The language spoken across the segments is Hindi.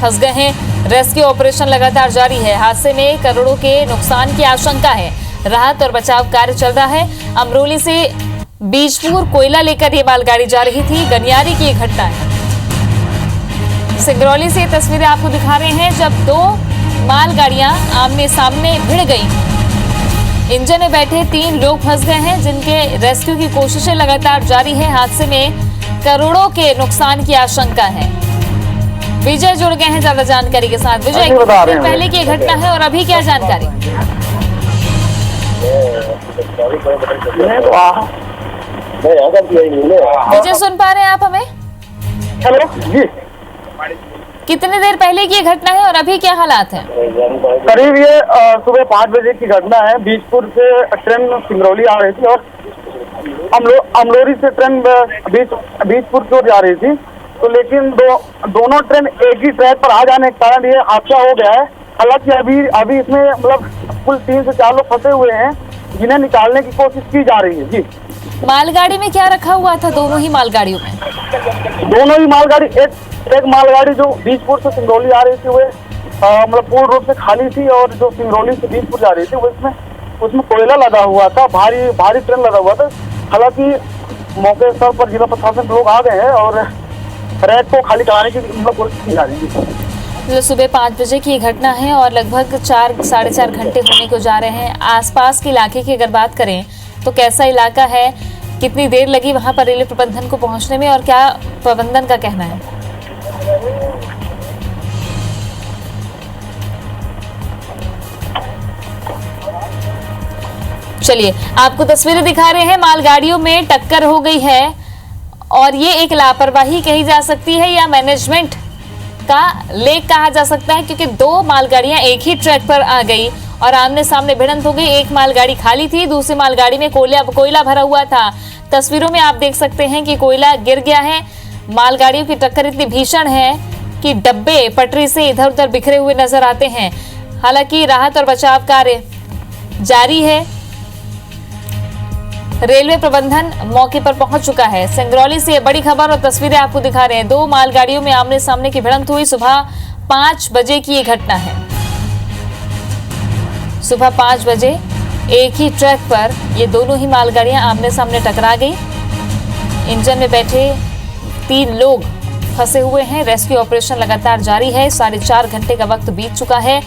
फंस गए हैं। रेस्क्यू ऑपरेशन लगातार जारी है। हादसे में करोड़ों के नुकसान की आशंका है। राहत और बचाव कार्य चल रहा है। अमरोली से बीजपुर कोयला लेकर ये मालगाड़ी जा रही थी। गनियारी की घटना है। सिंगरौली से तस्वीरें आपको दिखा रहे हैं जब दो मालगाड़ियां आमने सामने भिड़ गई। इंजन में बैठे 3 लोग फंस गए हैं, जिनके रेस्क्यू की कोशिशें लगातार जारी है। हादसे में करोड़ों के नुकसान की आशंका है। विजय जुड़ गए हैं ज्यादा जानकारी के साथ। विजय, पहले की घटना है और अभी क्या जानकारी? विजय, सुन पा रहे हैं आप हमें? हेलो जी। कितने देर पहले की घटना है और अभी क्या हालात हैं? करीब ये सुबह 5 बजे की घटना है। बीजपुर से ट्रेन सिंगरौली आ रही थी और अमलोरी से ट्रेन बीजपुर की ओर जा रही थी। तो लेकिन दोनों ट्रेन एक ही ट्रैक पर आ जाने के कारण ये हादसा हो गया है। हालांकि अभी इसमें मतलब कुल 3 से 4 लोग फंसे हुए हैं, जिन्हें निकालने की कोशिश की जा रही है। जी, मालगाड़ी में क्या रखा हुआ था? दोनों ही मालगाड़ियों में? दोनों ही मालगाड़ी, एक मालगाड़ी जो बीजपुर से सिंगरौली आ रही थी वो मतलब पूर्ण रूप से खाली थी, और जो सिंगरौली से बीजपुर जा रही थी वो उसमें कोयला लगा हुआ था। भारी ट्रेन लगा हुआ था। हालांकि मौके स्थल पर जिला प्रशासन के लोग आ गए हैं और रैक को खाली कराने की मतलब कोशिश की जा रही है। सुबह 5 बजे की घटना है और लगभग 4-4.5 घंटे होने को जा रहे हैं। आसपास के इलाके की अगर बात करें तो कैसा इलाका है, कितनी देर लगी वहां पर रेलवे प्रबंधन को पहुंचने में और क्या प्रबंधन का कहना है? चलिए, आपको तस्वीरें दिखा रहे हैं। मालगाड़ियों में टक्कर हो गई है और ये एक लापरवाही कही जा सकती है या मैनेजमेंट का लेख कहा जा सकता है, क्योंकि 2 मालगाड़ियां एक ही ट्रैक पर आ गई और आमने सामने भिड़ंत हो गई। एक मालगाड़ी खाली थी, दूसरी मालगाड़ी में कोयला भरा हुआ था। तस्वीरों में आप देख सकते हैं कि कोयला गिर गया है। मालगाड़ियों की टक्कर इतनी भीषण है कि डब्बे पटरी से इधर उधर बिखरे हुए नजर आते हैं। हालांकि राहत और बचाव कार्य जारी है। रेलवे प्रबंधन मौके पर पहुंच चुका है। सिंगरौली से ये बड़ी खबर और तस्वीरें आपको दिखा रहे हैं। 2 मालगाड़ियों में आमने सामने की भिड़ंत हुई। सुबह 5 बजे की ये घटना है। सुबह 5 बजे एक ही ट्रैक पर ये दोनों ही मालगाड़ियां आमने सामने टकरा गई। इंजन में बैठे 3 लोग फंसे हुए हैं। रेस्क्यू ऑपरेशन लगातार जारी है। 4.5 घंटे का वक्त बीत चुका है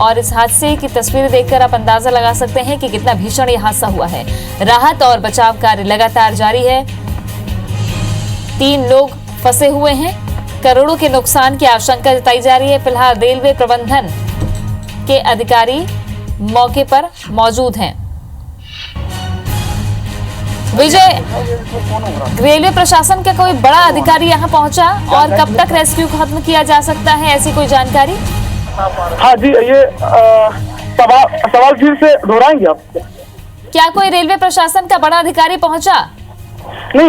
और इस हादसे की तस्वीरें देखकर आप अंदाजा लगा सकते हैं कि कितना भीषण ये हादसा हुआ है। राहत और बचाव कार्य लगातार जारी है। 3 लोग फंसे हुए हैं। करोड़ों के नुकसान की आशंका जताई जा रही है। फिलहाल रेलवे प्रबंधन के अधिकारी मौके पर मौजूद हैं। विजय, रेलवे प्रशासन का कोई बड़ा अधिकारी यहां पहुंचा और कब तक रेस्क्यू खत्म किया जा सकता है, ऐसी कोई जानकारी? हाँ जी, ये सवाल फिर से दोहराएंगे आप? क्या कोई रेलवे प्रशासन का बड़ा अधिकारी पहुंचा? नहीं,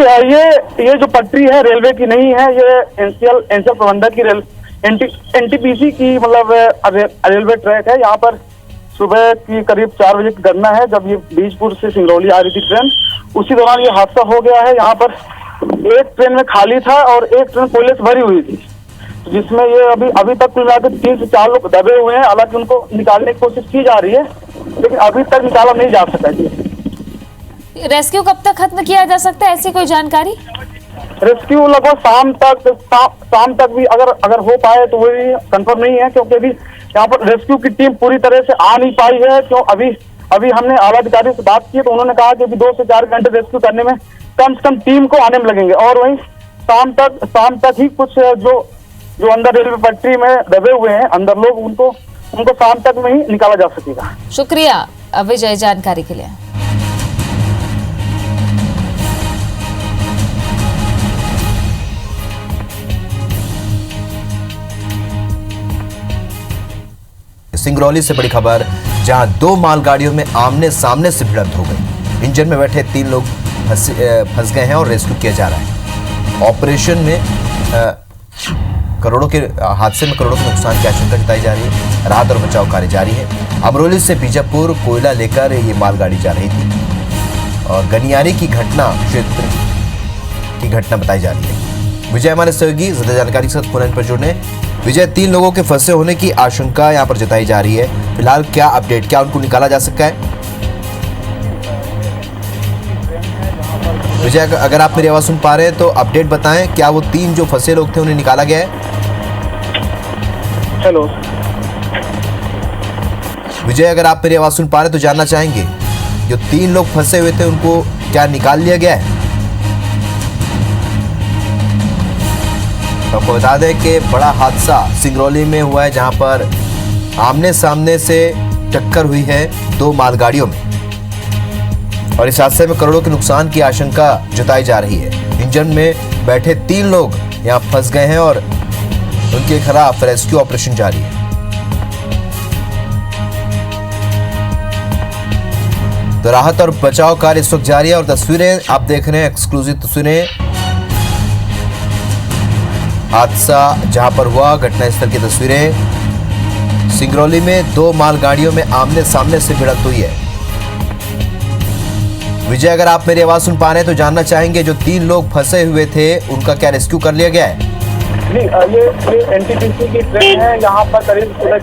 ये जो पटरी है रेलवे की नहीं है, ये एनसीएल प्रबंधक की एनटीपीसी की मतलब रेलवे ट्रैक है। यहाँ पर सुबह की करीब 4 बजे की घटना है, जब ये बीजपुर से सिंगरौली आ रही थी ट्रेन। उसी दौरान ये हादसा हो गया है। यहाँ पर एक ट्रेन में खाली था और एक ट्रेन कोयले से भरी हुई थी, जिसमें ये अभी तक कुल मिलाकर 3 से 4 लोग दबे हुए हैं। हालांकि उनको निकालने की कोशिश की जा रही है, लेकिन अभी तक निकाला नहीं जा सका। रेस्क्यू कब तक खत्म किया जा सकता है, ऐसी कोई जानकारी? रेस्क्यू लगभग शाम तक भी अगर हो पाए तो वो भी कंफर्म नहीं है, क्योंकि अभी यहाँ पर रेस्क्यू की टीम पूरी तरह से आ नहीं पाई है। क्यों अभी हमने आला अधिकारी से बात की तो उन्होंने कहा कि अभी 2 से 4 घंटे रेस्क्यू करने में कम से कम टीम को आने में लगेंगे, और वहीं शाम तक ही कुछ जो अंदर रेलवे पटरी में दबे हुए हैं अंदर लोग, उनको शाम तक में ही निकाला जा सकेगा। शुक्रिया विजय जानकारी के लिए। सिंगरौली से बड़ी खबर, जहां 2 मालगाड़ियों में आमने सामने से भिड़ंत हो गई। इंजन में बैठे 3 लोग फंस गए हैं और रेस्क्यू किया जा रहा है। ऑपरेशन में हादसे में करोड़ों के नुकसान की आशंका जताई जा रही है। राहत और बचाव कार्य जारी है। अमरोली से बीजापुर कोयला लेकर ये मालगाड़ी जा रही थी और गनियारी की क्षेत्र की घटना बताई जा रही है। विजय हमारे सहयोगी ज्यादा जानकारी के साथ फोन पर जुड़ने। विजय, 3 लोगों के फंसे होने की आशंका यहाँ पर जताई जा रही है। फिलहाल क्या अपडेट, क्या उनको निकाला जा सकता है? विजय, अगर आप मेरी आवाज सुन पा रहे हैं तो अपडेट बताएं, क्या वो 3 जो फंसे लोग थे उन्हें निकाला गया है? हेलो विजय, अगर आप मेरी आवाज सुन पा रहे हैं तो जानना चाहेंगे, जो 3 लोग फंसे हुए थे उनको क्या निकाल लिया गया है? आपको बता दें कि बड़ा हादसा सिंगरौली में हुआ है, जहां पर आमने सामने से टक्कर हुई है 2 मालगाड़ियों में, और इस हादसे में करोड़ों के नुकसान की आशंका जताई जा रही है। इंजन में बैठे 3 लोग यहां फंस गए हैं और उनके खिलाफ रेस्क्यू ऑपरेशन जारी है। तो राहत और बचाव कार्य इस वक्त जारी है और तस्वीरें आप देख रहे हैं, एक्सक्लूसिव तस्वीरें हादसा जहां पर हुआ, घटनास्थल की तस्वीरें। सिंगरौली में 2 मालगाड़ियों में आमने सामने से भिड़ंत हुई है। विजय, अगर आप मेरी आवाज सुन पा रहे हैं तो जानना चाहेंगे, जो 3 लोग फंसे हुए थे उनका क्या रेस्क्यू कर लिया गया है? जी, ये एनटीपीसी की ट्रेन है, यहाँ पर करीब सुबह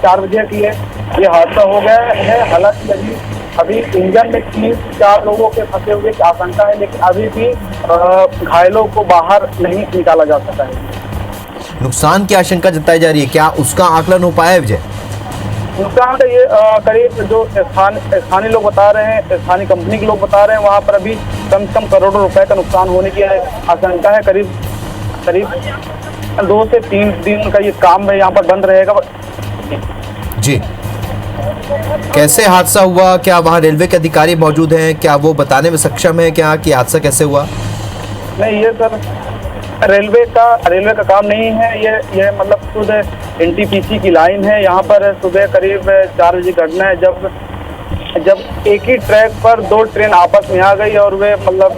4 बजे की है ये हादसा हो गया है। हालांकि अभी इंजन में 3-4 लोगों के फंसे हुए की आशंका है, लेकिन अभी भी घायलों को बाहर नहीं निकाला जा सका है। नुकसान की आशंका जताई जा रही है, क्या उसका आकलन हो पाया है विजय? नुकसान तो ये करीब जो स्थानीय लोग बता रहे हैं, स्थानीय कंपनी के लोग बता रहे हैं, वहाँ पर अभी कम से कम करोड़ों रुपए का नुकसान होने की आशंका है। करीब 2 से 3 दिन का ये काम है, यहाँ पर बंद रहेगा। जी, कैसे हादसा हुआ? क्या वहाँ रेलवे के अधिकारी मौजूद हैं? क्या वो बताने में सक्षम है क्या कि हादसा कैसे हुआ? नहीं, ये सर रेलवे का काम नहीं है। ये मतलब खुद एनटीपीसी की लाइन है। यहाँ पर सुबह करीब 4 बजे घटना है, जब एक ही ट्रैक पर 2 ट्रेन आपस में आ गई और वे मतलब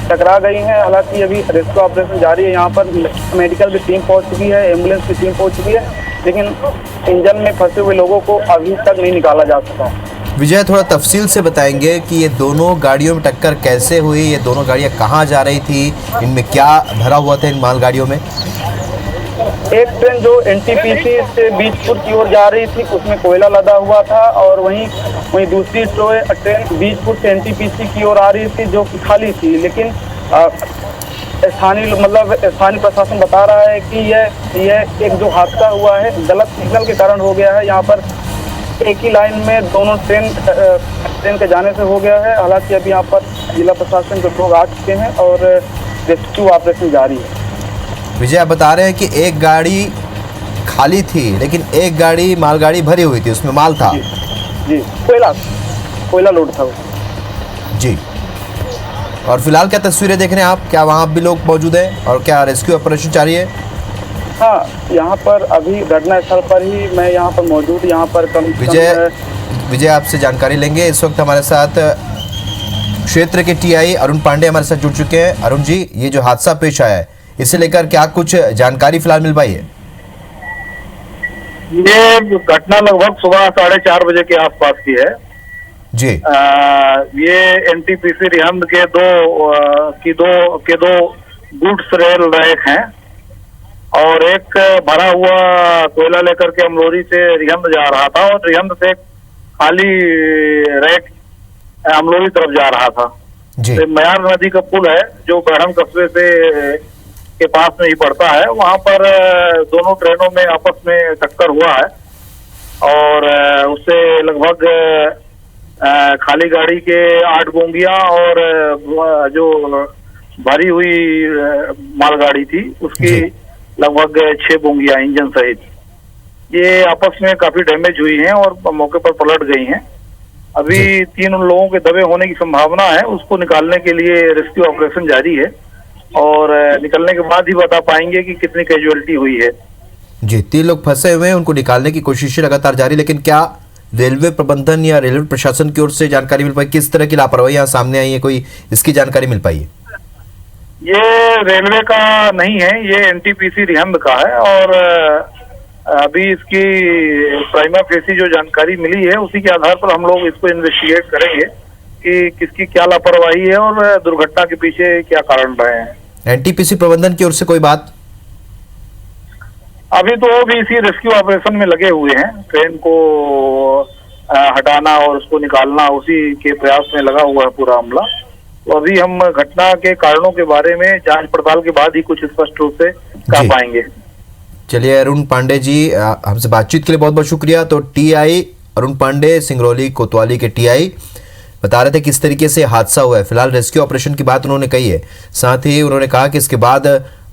टकरा गई हैं। हालांकि अभी रेस्क्यू ऑपरेशन जारी है। यहाँ पर मेडिकल की टीम पहुँच चुकी है, एम्बुलेंस की टीम पहुँच चुकी है, लेकिन इंजन में फंसे हुए लोगों को अभी तक नहीं निकाला जा सका। विजय, थोड़ा तफसील से बताएंगे कि ये दोनों गाड़ियों में टक्कर कैसे हुई? ये दोनों गाड़ियां कहाँ जा रही थी? इनमें क्या भरा हुआ था इन मालगाड़ियों में? एक ट्रेन जो एनटीपीसी से बीजपुर की ओर जा रही थी, उसमें कोयला लदा हुआ था, और वहीं दूसरी ट्रेन बीजपुर से एनटीपीसी की ओर आ रही थी, जो कि खाली थी। लेकिन स्थानीय प्रशासन बता रहा है कि यह एक जो हादसा हुआ है गलत सिग्नल के कारण हो गया है। यहाँ पर एक ही लाइन में दोनों ट्रेन के जाने से हो गया है। हालांकि अभी यहाँ पर जिला प्रशासन के लोग आ चुके हैं और रेस्क्यू ऑपरेशन जारी है। विजय, आप बता रहे हैं कि एक गाड़ी खाली थी, लेकिन एक गाड़ी मालगाड़ी भरी हुई थी, उसमें माल था। जी, कोयला लोड था वो। जी, और फिलहाल क्या तस्वीरें देख रहे हैं आप? क्या वहाँ भी लोग मौजूद हैं और क्या रेस्क्यू ऑपरेशन जारी है? हाँ, यहाँ पर अभी घटना स्थल पर ही मैं यहाँ पर मौजूद। यहाँ पर विजय, आपसे जानकारी लेंगे। इस वक्त हमारे साथ क्षेत्र के टीआई अरुण पांडे हमारे साथ जुड़ चुके हैं। अरुण जी, ये जो हादसा पेश आया है, इसे लेकर क्या कुछ जानकारी फिलहाल मिल पाई है? ये घटना लगभग सुबह 4:30 बजे के आसपास की है जी। ये एनटीपीसी रिहंद के दो गुड्स रेल रैक हैं, और एक भरा हुआ कोयला लेकर के अमलोरी से रिहंद जा रहा था, और रिहंद से खाली रैक अमलोरी तरफ जा रहा था। जी। मयार नदी का पुल है जो गढ़म कस्बे से के पास में ही पड़ता है, वहां पर दोनों ट्रेनों में आपस में टक्कर हुआ है, और उससे लगभग खाली गाड़ी के 8 बोगियां और जो भरी हुई मालगाड़ी थी उसकी लगभग 6 बोगियां इंजन सहित, ये आपस में काफी डैमेज हुई हैं और मौके पर पलट गई हैं। अभी 3 लोगों के दबे होने की संभावना है। उसको निकालने के लिए रेस्क्यू ऑपरेशन जारी है, और निकलने के बाद ही बता पाएंगे कि कितनी कैजुअलिटी हुई है। जी, 3 लोग फंसे हुए हैं, उनको निकालने की कोशिशें लगातार जारी। लेकिन क्या रेलवे प्रबंधन या रेलवे प्रशासन की ओर से जानकारी मिल पाई? किस तरह की लापरवाही यहाँ सामने आई है, कोई इसकी जानकारी मिल पाई है? ये रेलवे का नहीं है, ये एनटीपीसी रिहंद का है, और अभी इसकी प्राइमा फेसी जो जानकारी मिली है उसी के आधार पर हम लोग इसको इन्वेस्टिगेट करेंगे कि किसकी क्या लापरवाही है और दुर्घटना के पीछे क्या कारण रहे हैं। एनटीपीसी प्रबंधन की ओर से कोई बात? अभी तो वो भी इसी रेस्क्यू ऑपरेशन में लगे हुए हैं, ट्रेन को हटाना और उसको निकालना, उसी के प्रयास में लगा हुआ है पूरा अमला। तो अभी हम घटना के कारणों के बारे में जांच पड़ताल के बाद ही कुछ स्पष्ट रूप से कह पाएंगे। चलिए अरुण पांडे जी, हमसे बातचीत के लिए बहुत बहुत शुक्रिया। तो टीआई अरुण पांडे, सिंगरौली कोतवाली के टीआई बता रहे थे किस तरीके से हादसा हुआ है। फिलहाल रेस्क्यू ऑपरेशन की बात उन्होंने कही है, साथ ही उन्होंने कहा कि इसके बाद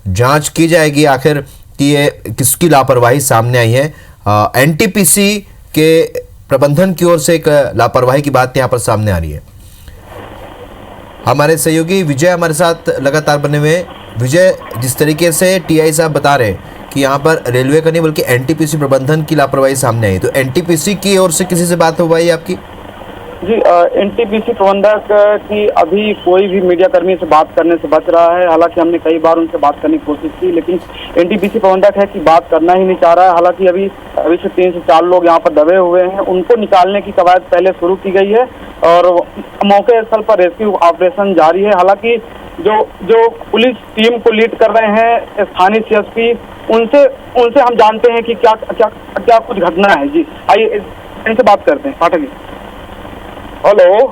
जांच की जाएगी आखिर कि ये किसकी लापरवाही सामने आई है। एनटीपीसी के प्रबंधन की ओर से एक लापरवाही की बात यहाँ पर सामने आ रही है। हमारे सहयोगी विजय हमारे साथ लगातार बने हुए। विजय, जिस तरीके से टीआई साहब बता रहे हैं कि यहाँ पर रेलवे का नहीं बल्कि एनटीपीसी प्रबंधन की लापरवाही सामने आई, तो एनटीपीसी की ओर से किसी से बात हो पाई आपकी? जी, एनटीपीसी प्रबंधक की अभी कोई भी मीडिया कर्मी से बात करने से बच रहा है। हालांकि हमने कई बार उनसे बात करने की कोशिश की, लेकिन एनटीपीसी प्रबंधक है कि बात करना ही नहीं चाह रहा है। हालांकि अभी से 3 से 4 लोग यहाँ पर दबे हुए हैं, उनको निकालने की कवायद पहले शुरू की गई है और मौके स्थल पर रेस्क्यू ऑपरेशन जारी है। हालांकि जो पुलिस टीम को लीड कर रहे हैं स्थानीय सीएसपी, उनसे हम जानते हैं कि क्या कुछ घटना है। जी आइए इनसे बात करते हैं। पाठक जी, हेलो।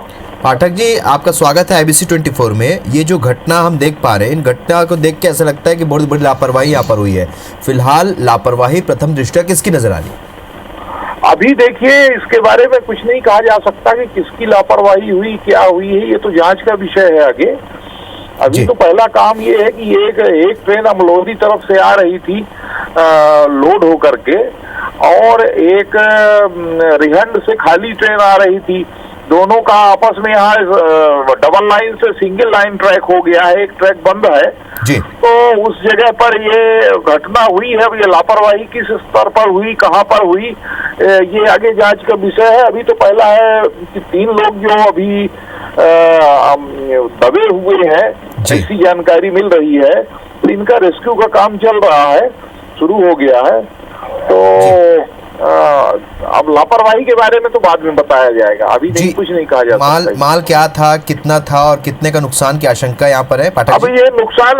पाठक जी, आपका स्वागत है IBC 24 में। ये जो घटना हम देख पा रहे हैं, इन घटना को देख के ऐसा लगता है कि बहुत बड़ी लापरवाही यहाँ पर हुई है। फिलहाल लापरवाही प्रथम दृष्टया किसकी नजर आ रही है? अभी देखिए, इसके बारे में कुछ नहीं कहा जा सकता कि किसकी लापरवाही हुई, क्या हुई है, ये तो जांच का विषय है आगे। अभी तो पहला काम ये है कि एक ट्रेन अमलोदी तरफ से आ रही थी लोड होकर के, और एक रिहंड से खाली ट्रेन आ रही थी। दोनों का आपस में यहाँ डबल लाइन से सिंगल लाइन ट्रैक हो गया है, एक ट्रैक बंद है जी। तो उस जगह पर ये घटना हुई है। अब ये लापरवाही किस स्तर पर हुई, कहाँ पर हुई, ये आगे जांच का विषय है। अभी तो पहला है कि 3 लोग जो अभी दबे हुए हैं, ऐसी जानकारी मिल रही है, तो इनका रेस्क्यू का काम चल रहा है, शुरू हो गया है। तो अब लापरवाही के बारे में तो बाद में बताया जाएगा, अभी नहीं, कुछ नहीं कहा जा सकता। माल क्या था, कितना था और कितने का नुकसान की आशंका यहाँ पर है? पाठक अभी ये नुकसान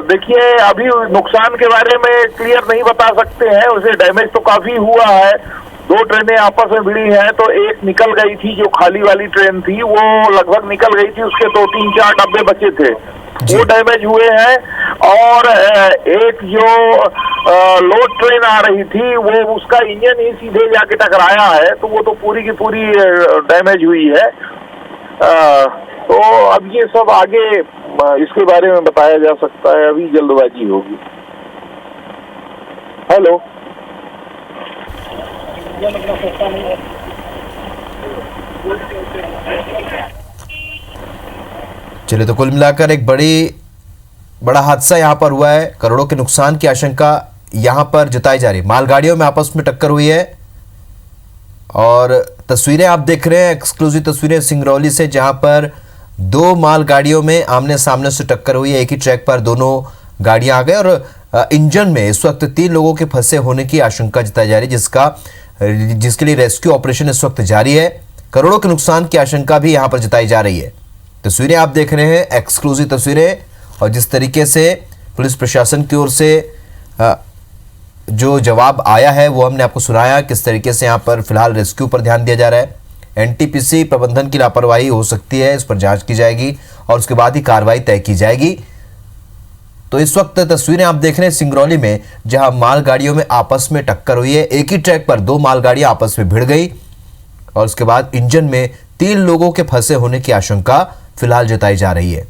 देखिए, अभी नुकसान के बारे में क्लियर नहीं बता सकते हैं। उसे डैमेज तो काफी हुआ है। 2 ट्रेनें आपस में भिड़ी हैं, तो एक निकल गई थी, जो खाली वाली ट्रेन थी वो लगभग निकल गई थी, उसके 2-3-4 डब्बे बचे थे, वो डैमेज हुए हैं। और एक जो लोड ट्रेन आ रही थी, वो उसका इंजन ही सीधे जाके टकराया है, तो वो तो पूरी की पूरी डैमेज हुई है। तो अब ये सब आगे इसके बारे में बताया जा सकता है, अभी जल्दबाजी होगी। हेलो, चलिए, तो कुल मिलाकर एक बड़ा हादसा यहाँ पर हुआ है। करोड़ों के नुकसान की आशंका यहाँ पर जताई जा रही है। मालगाड़ियों में आपस में टक्कर हुई है और तस्वीरें आप देख रहे हैं, एक्सक्लूसिव तस्वीरें सिंगरौली से, जहाँ पर 2 मालगाड़ियों में आमने सामने से टक्कर हुई है। एक ही ट्रैक पर दोनों गाड़ियां आ गए और इंजन में इस वक्त 3 लोगों के फंसे होने की आशंका जताई जा रही है, जिसके लिए रेस्क्यू ऑपरेशन इस वक्त जारी है। करोड़ों के नुकसान की आशंका भी यहाँ पर जताई जा रही है। तस्वीरें आप देख रहे हैं, एक्सक्लूसिव तस्वीरें, और जिस तरीके से पुलिस प्रशासन की ओर से जो जवाब आया है वो हमने आपको सुनाया। किस तरीके से यहाँ पर फिलहाल रेस्क्यू पर ध्यान दिया जा रहा है। एनटीपीसी प्रबंधन की लापरवाही हो सकती है, इस पर जांच की जाएगी और उसके बाद ही कार्रवाई तय की जाएगी। तो इस वक्त तस्वीरें आप देख रहे हैं सिंगरौली में, जहां मालगाड़ियों में आपस में टक्कर हुई है। एक ही ट्रैक पर 2 मालगाड़ियां आपस में भिड़ गई और उसके बाद इंजन में 3 लोगों के फंसे होने की आशंका फिलहाल जताई जा रही है।